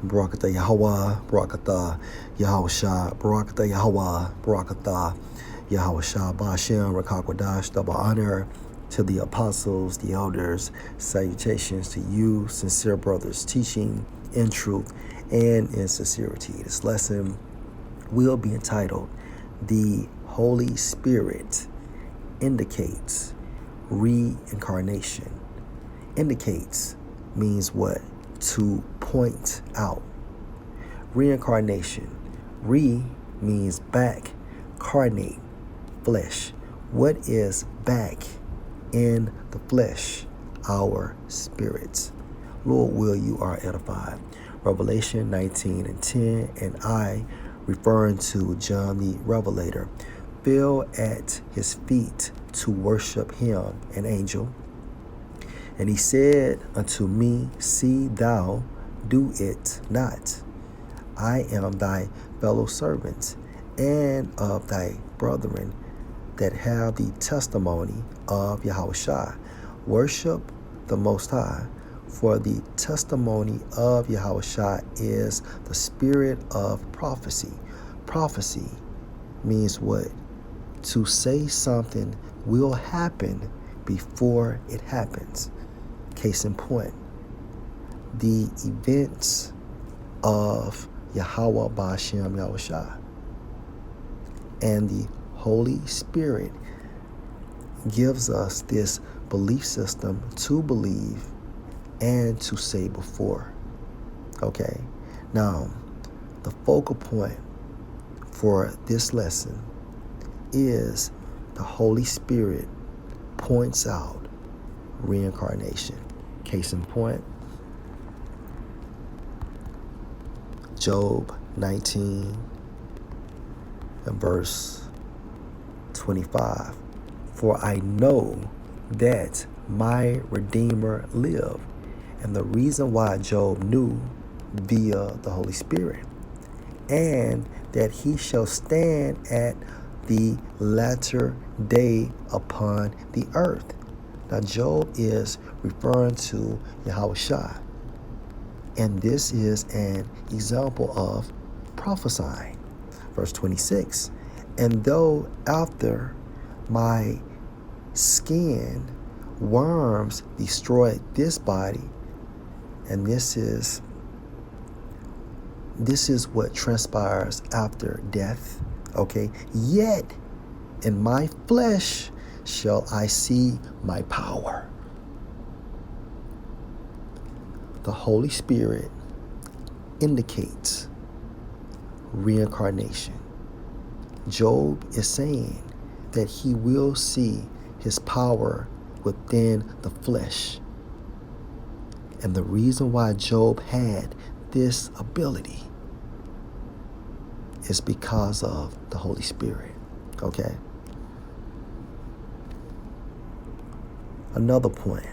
Barakatah Yahweh, Barakatah Yahushua, Barakatah Yahweh, Barakatah Yahushua, Ba'ashem, Rakakwadash, double honor to the apostles, the elders, salutations to you, sincere brothers, teaching in truth and in sincerity. This lesson will be entitled, The Holy Spirit Indicates Reincarnation. Indicates means what? To point out. Reincarnation. Re means back. Carnate, flesh. What is back in the flesh? Our spirits. Lord, will you are edified. Revelation 19:10, and I, referring to John the Revelator, fell at his feet to worship him, an angel. And he said unto me, See thou do it not. I am thy fellow servant, and of thy brethren that have the testimony of Yahushua. Worship the Most High, for the testimony of Yahushua is the spirit of prophecy. Prophecy means what? To say something will happen before it happens. Case in point, the events of Yahweh Ba'ashem Yahushua and the Holy Spirit gives us this belief system to believe and to say before. Okay, now the focal point for this lesson is the Holy Spirit points out reincarnation. Case in point, Job 19 and verse 25. For I know that my Redeemer lived. And the reason why Job knew via the Holy Spirit, and that he shall stand at the latter day upon the earth. Now Job is referring to Yahushua, and this is an example of prophesying. Verse 26, and though after my skin worms destroyed this body, and this is what transpires after death, okay? Yet in my flesh shall I see my power. The Holy Spirit indicates reincarnation. Job is saying that he will see his power within the flesh. And the reason why Job had this ability is because of the Holy Spirit. Okay? Another point.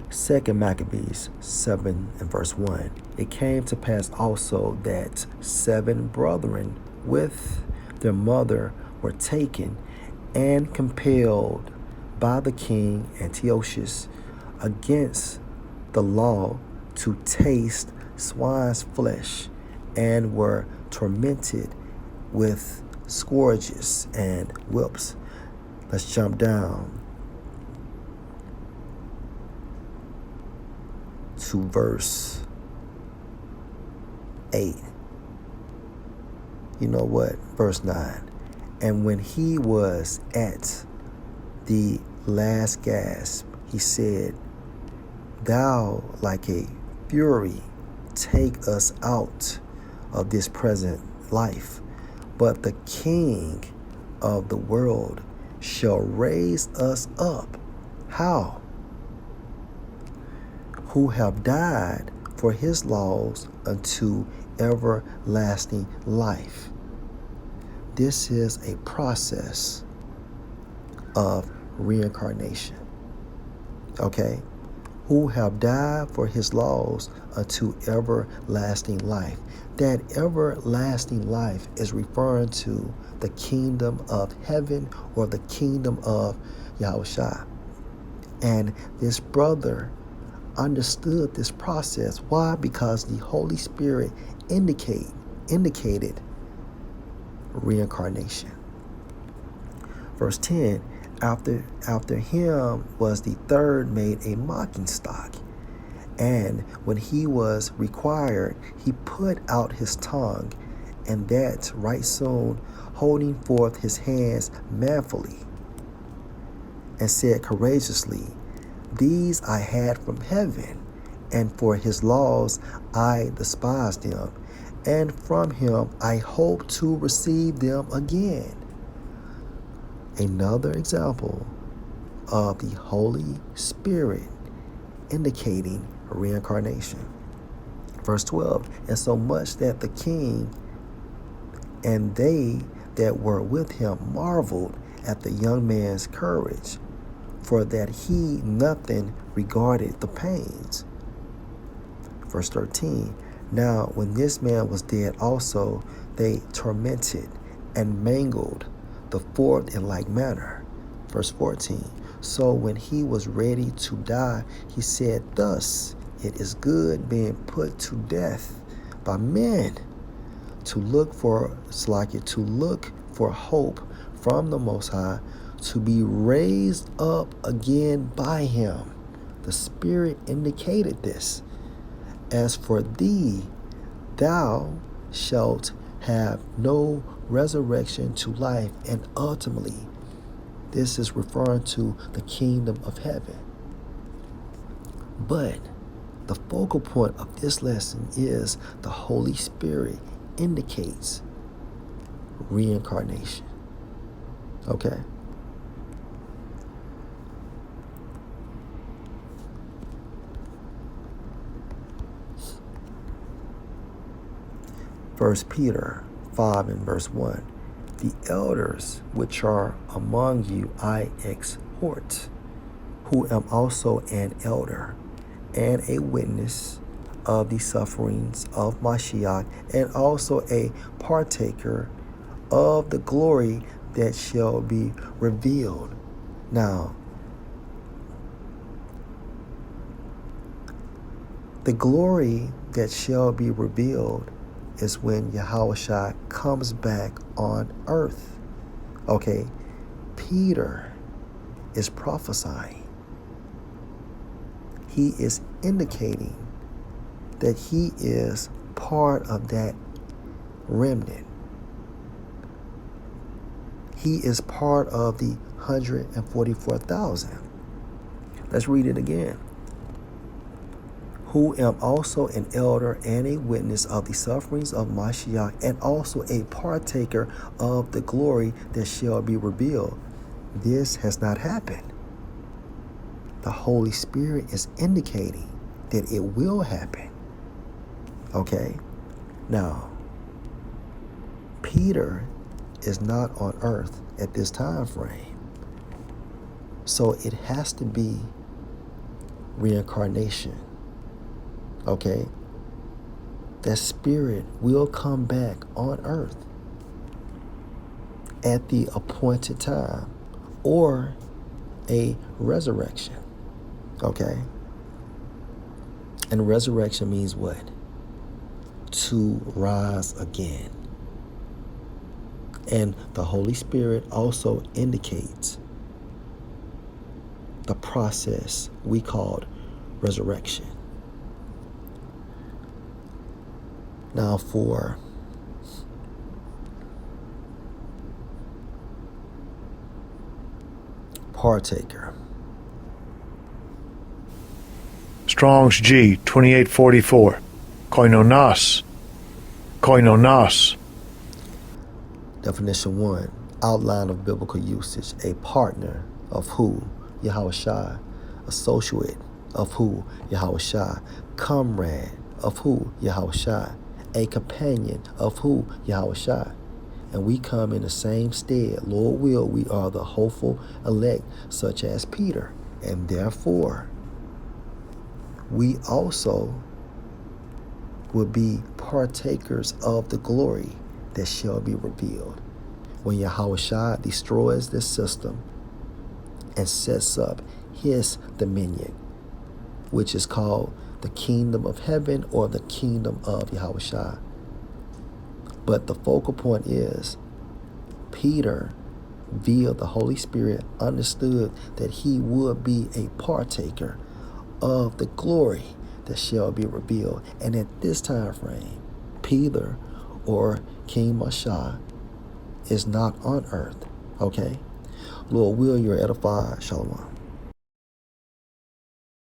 2 Maccabees 7 and verse 1. It came to pass also that 7 brethren with their mother were taken and compelled by the king Antiochus against the law to taste swine's flesh, and were tormented with scourges and whips. Let's jump down to verse 8. You know what? Verse 9. And when he was at the last gasp, he said, Thou, like a fury, take us out of this present life. But the King of the world shall raise us up. How? Who have died for his laws unto everlasting life. This is a process of reincarnation. Okay? Who have died for his laws unto everlasting life. That everlasting life is referring to the kingdom of heaven or the kingdom of Yahushua. And this brother understood this process. Why? Because the Holy Spirit indicated reincarnation. Verse 10, after him was the third made a mocking stock. And when he was required, he put out his tongue, and that right soon, holding forth his hands manfully, and said courageously, These I had from heaven, and for his laws I despised them, and from him I hope to receive them again. Another example of the Holy Spirit indicating reincarnation. Verse 12, and so much that the king and they that were with him marveled at the young man's courage, for that he nothing regarded the pains. Verse 13, now when this man was dead also, they tormented and mangled the fourth in like manner. Verse 14, so when he was ready to die, he said, Thus it is good being put to death by men, to look for hope from the Most High, to be raised up again by him. The Spirit indicated this. As for thee, thou shalt have no resurrection to life, and ultimately, this is referring to the kingdom of heaven. But the focal point of this lesson is the Holy Spirit indicates reincarnation. Okay? First Peter 5 and verse 1. The elders which are among you I exhort, who am also an elder and a witness of the sufferings of Mashiach, and also a partaker of the glory that shall be revealed. Now, the glory that shall be revealed is when Yahushua comes back on earth. Okay, Peter is prophesying. He is indicating that he is part of that remnant. He is part of the 144,000. Let's read it again. Who am also an elder and a witness of the sufferings of Mashiach, and also a partaker of the glory that shall be revealed. This has not happened. The Holy Spirit is indicating that it will happen. Okay? Now, Peter is not on earth at this time frame. So it has to be reincarnation. Okay? That spirit will come back on earth at the appointed time, or a resurrection. Okay? And resurrection means what? To rise again. And the Holy Spirit also indicates the process we called resurrection. Now for partaker. Strong's G 2844. Koinonos. Koinonos. Definition 1. Outline of biblical usage. A partner of who? Yahushua. Associate of who? Yahushua. Comrade of who? Yahushua. A companion of who? Yahushua. And we come in the same stead. Lord will, we are the hopeful elect, such as Peter. And therefore, we also will be partakers of the glory that shall be revealed when Yahushua destroys this system and sets up his dominion which is called the kingdom of heaven or the kingdom of Yahushua. But the focal point is Peter, via the Holy Spirit, understood that he would be a partaker of the glory that shall be revealed. And at this time frame, Peter, or King Mashah, is not on earth. Okay? Lord, will you're edified. Shalom.